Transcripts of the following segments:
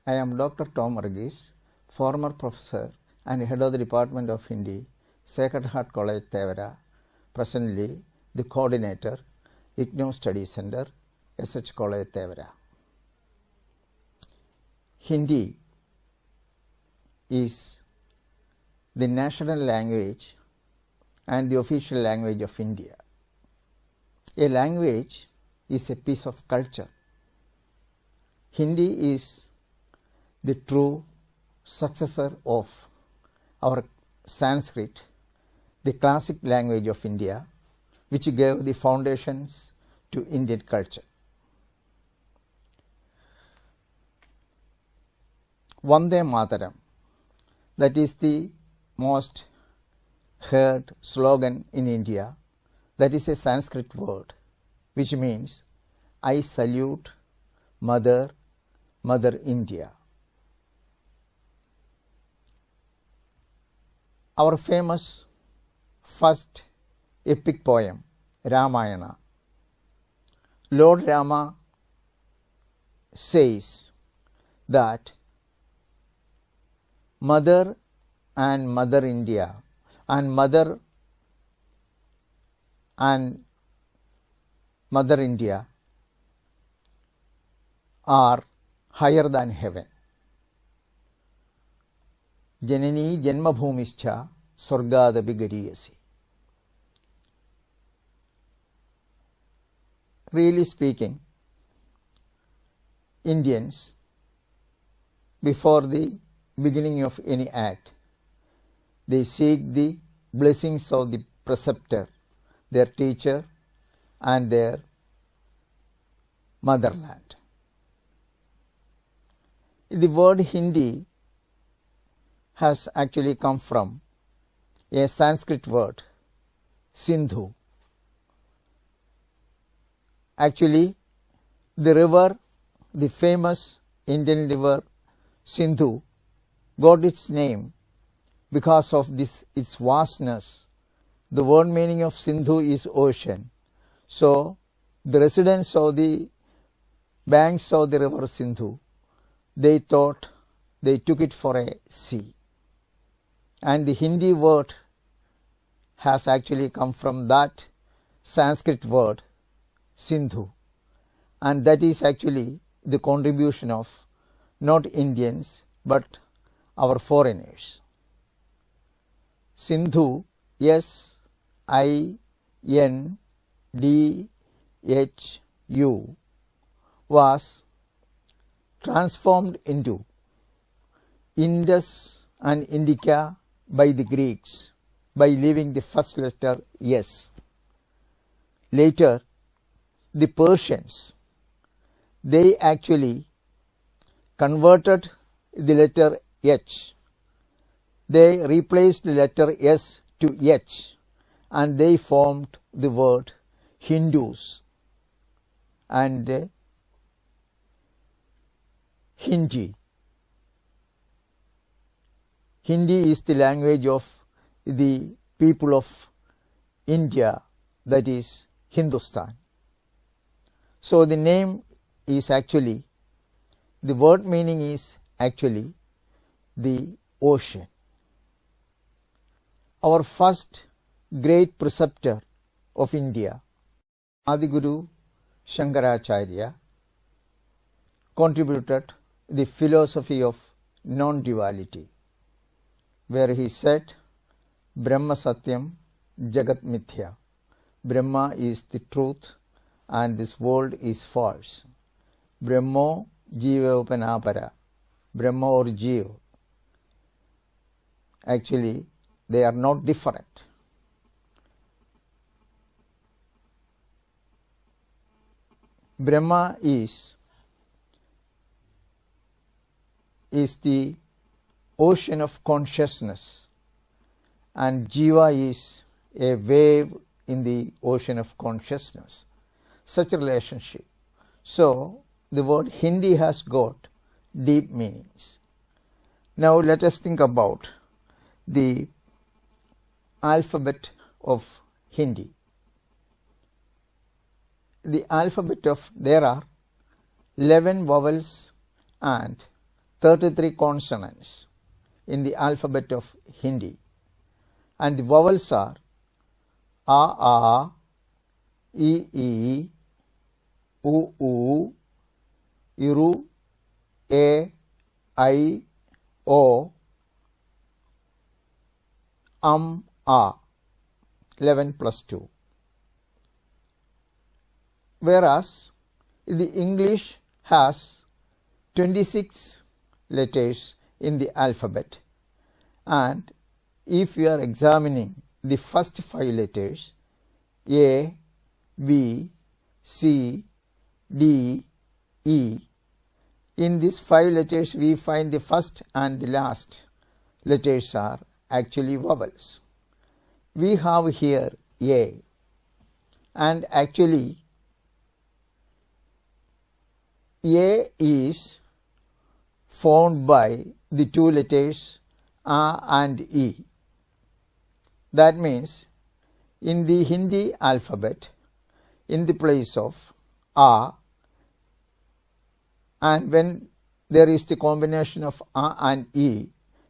I am Dr. Tom Varghese, former professor and head of the Department of Hindi, Sacred Heart College, Tevara, presently the coordinator, IGNOU Study Center, SH College, Tevara. Hindi is the national language and the official language of India. A language is a piece of culture. Hindi is the true successor of our Sanskrit, the classic language of India, which gave the foundations to Indian culture. Vande Mataram, that is the most heard slogan in India. That is a Sanskrit word which means I salute Mother India. Our famous first epic poem, Ramayana. Lord Rama says that Mother and Mother India and Mother India are higher than heaven. Janani Janmabhumischa Swargadapi Gariyasi. Really speaking, Indians, before the beginning of any act, they seek the blessings of the preceptor, their teacher, and their motherland. The word Hindi has actually come from a Sanskrit word, Sindhu. Actually, the river, the famous Indian river Sindhu, got its name because of its vastness. The word meaning of Sindhu is ocean. So, the residents of the banks of the river Sindhu, they took it for a sea. And the Hindi word has actually come from that Sanskrit word, Sindhu. And that is actually the contribution of not Indians but our foreigners. Sindhu, S-I-N-D-H-U, was transformed into Indus and Indica by the Greeks by leaving the first letter S. Later, the Persians, they actually converted the letter H. They replaced the letter S to H and they formed the word Hindus and Hindi. Hindi is the language of the people of India, that is Hindustan. So the name is actually, the word meaning is actually the ocean. Our first great preceptor of India, Adiguru Shankaracharya, contributed the philosophy of non-duality, where he said, Brahma Satyam Jagat Mithya. Brahma is the truth and this world is false. Brahmo Jiva Upanapara. Brahma or Jiva. Actually, they are not different. Brahma is the ocean of consciousness and Jiva is a wave in the ocean of consciousness. Such a relationship. So, the word Hindi has got deep meanings. Now, let us think about the alphabet of Hindi. The alphabet of, there are 11 vowels and 33 consonants in the alphabet of Hindi, and the vowels are A, E, U, Iru, A, I, O, A, 11 plus 2. Whereas the English has 26 letters in the alphabet, and if we are examining the first 5 letters A, B, C, D, E, in these 5 letters we find the first and the last letters are actually vowels. We have here A, and actually A is formed by the 2 letters A and E. That means in the Hindi alphabet, in the place of A, and when there is the combination of A and E,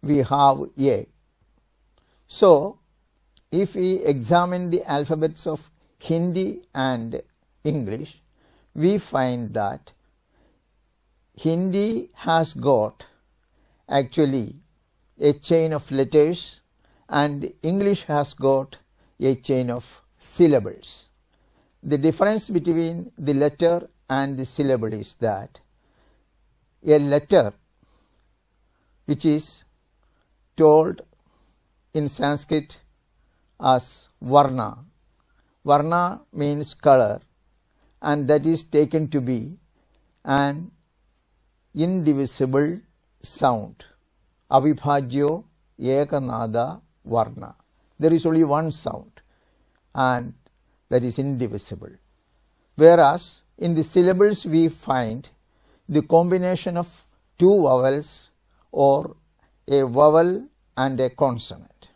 we have A. So, if we examine the alphabets of Hindi and English, we find that Hindi has got actually a chain of letters and English has got a chain of syllables. The difference between the letter and the syllable is that a letter which is told in Sanskrit as Varna. Varna means color, and that is taken to be an indivisible sound. Avibhajyo Ekanada Varna. There is only one sound, and that is indivisible. Whereas in the syllables we find the combination of 2 vowels or a vowel and a consonant.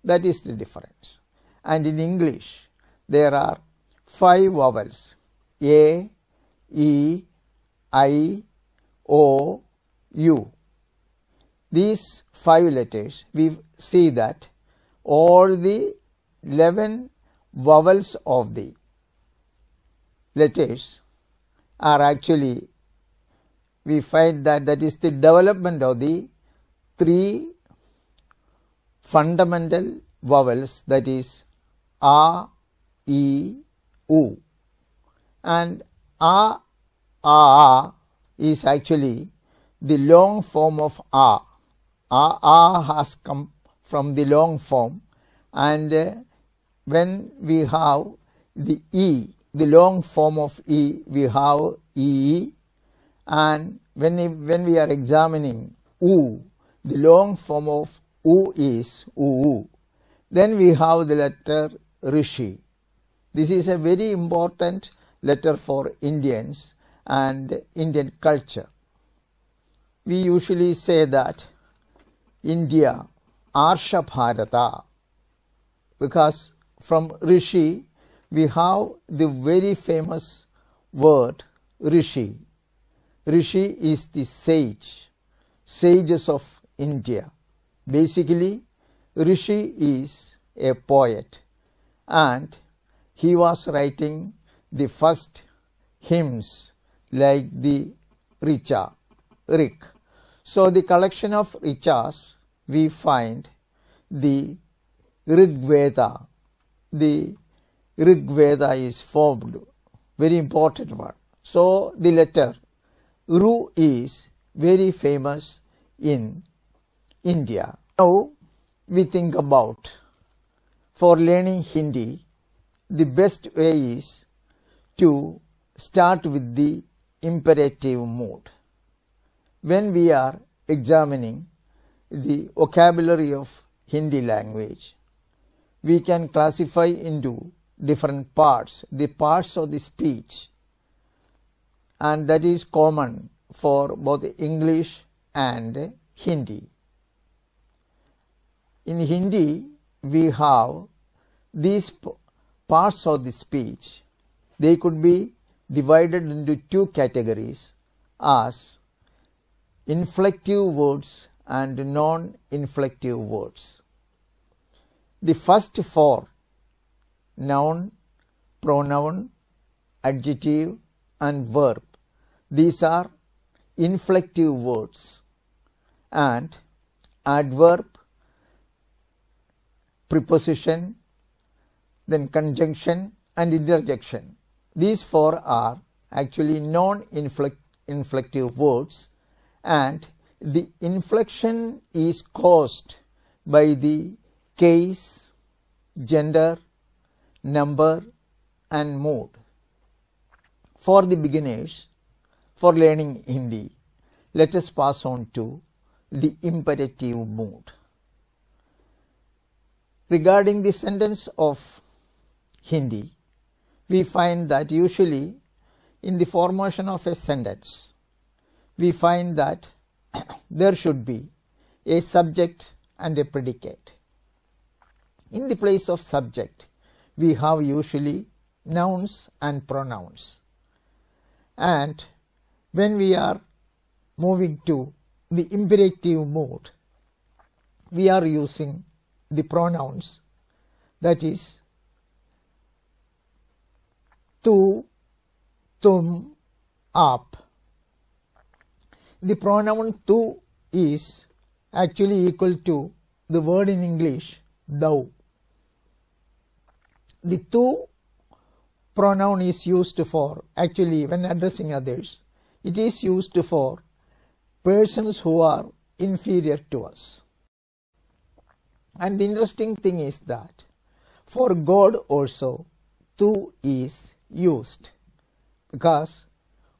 That is the difference. And in English there are 5 vowels: A, E, I, O, U. These 5 letters, we see that all the 11 vowels of the letters are actually, we find that that is the development of the 3 fundamental vowels, that is A, E, U. And A is actually the long form of A. A has come from the long form, and when we have the E, the long form of E, we have E, and when we are examining U, the long form of U is U. Then we have the letter Rishi. This is a very important letter for Indians and Indian culture. We usually say that India, Arsha Bharata, because from Rishi we have the very famous word Rishi. Rishi is the sage, sages of India. Basically, Rishi is a poet, and he was writing the first hymns like the Richa, Rik. So the collection of Richas, we find the Rig Veda. The Rig Veda is formed, very important one. So the letter Ru is very famous in India. Now we think about, for learning Hindi, the best way is to start with the imperative mood. When we are examining the vocabulary of Hindi language, we can classify into different parts, the parts of the speech, and that is common for both English and Hindi. In Hindi, we have these parts of the speech. They could be divided into 2 categories as inflective words and non-inflective words. The first four, noun, pronoun, adjective and verb, these are inflective words, and adverb, preposition, then conjunction and interjection, these four are actually non-inflective words, and the inflection is caused by the case, gender, number and mood. For the beginners, for learning Hindi, let us pass on to the imperative mood. Regarding the sentence of Hindi, we find that usually in the formation of a sentence, we find that there should be a subject and a predicate. In the place of subject, we have usually nouns and pronouns. And when we are moving to the imperative mood, we are using the pronouns, that is tu, tum, aap. The pronoun tu is actually equal to the word in English thou. The tu pronoun is used for, actually when addressing others, it is used for persons who are inferior to us. And the interesting thing is that for God also tu is used, because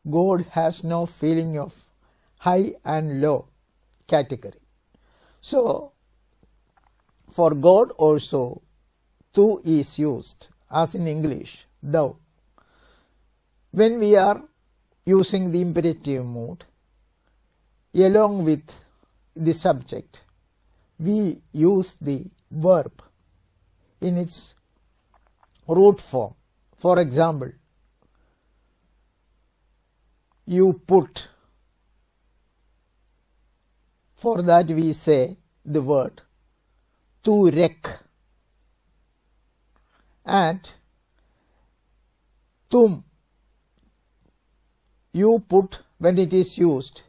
God has no feeling of high and low category. So for God also tu is used, as in English thou. When we are using the imperative mood along with the subject, we use the verb in its root form. For example, you put. For that we say the word tu rek. And tum, you put when it is used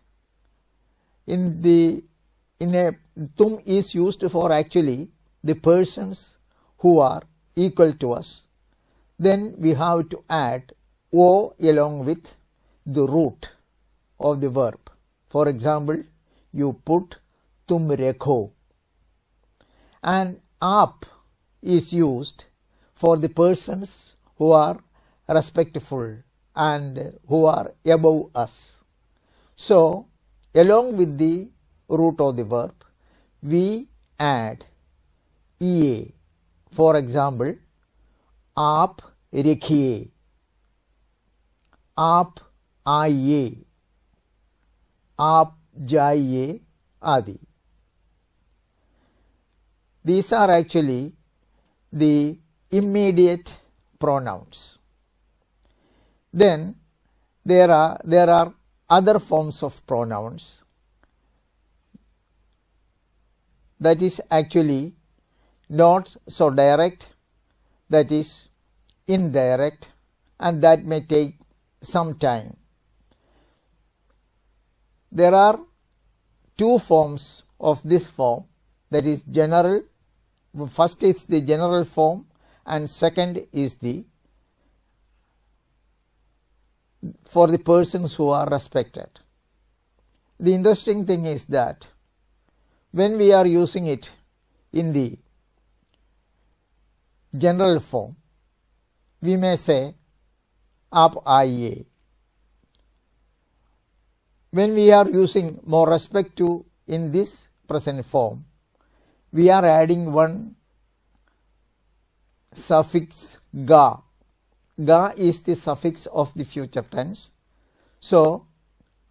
tum is used for actually the persons who are equal to us. Then we have to add o along with the root of the verb. For example, you put tum rekho. And aap is used for the persons who are respectful and who are above us. So along with the root of the verb, we add ea. For example, aap rekhiye, aap आइए, आप जाइए आदि. These are actually the immediate pronouns. Then there are other forms of pronouns that is actually not so direct, that is indirect, and that may take some time. There are two forms of this form, that is general. First is the general form and second is the for the persons who are respected. The interesting thing is that when we are using it in the general form, we may say आप आइए. When we are using more respect to in this present form, we are adding one suffix ga. Ga is the suffix of the future tense. So,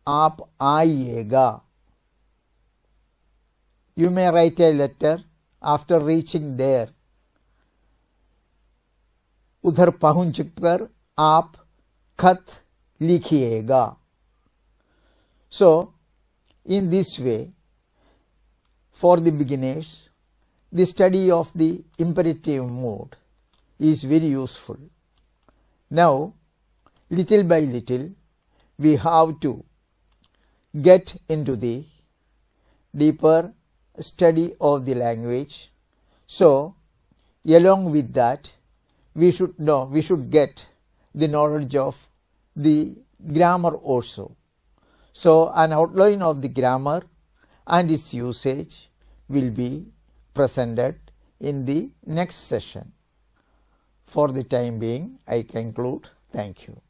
आप आइएगा. You may write a letter after reaching there. उधर पहुंचकर आप खत लिखिएगा. So, In this way, for the beginners, the study of the imperative mood is very useful. Now, little by little, we have to get into the deeper study of the language. So, along with that, we should get the knowledge of the grammar also. So, an outline of the grammar and its usage will be presented in the next session. For the time being, I conclude. Thank you.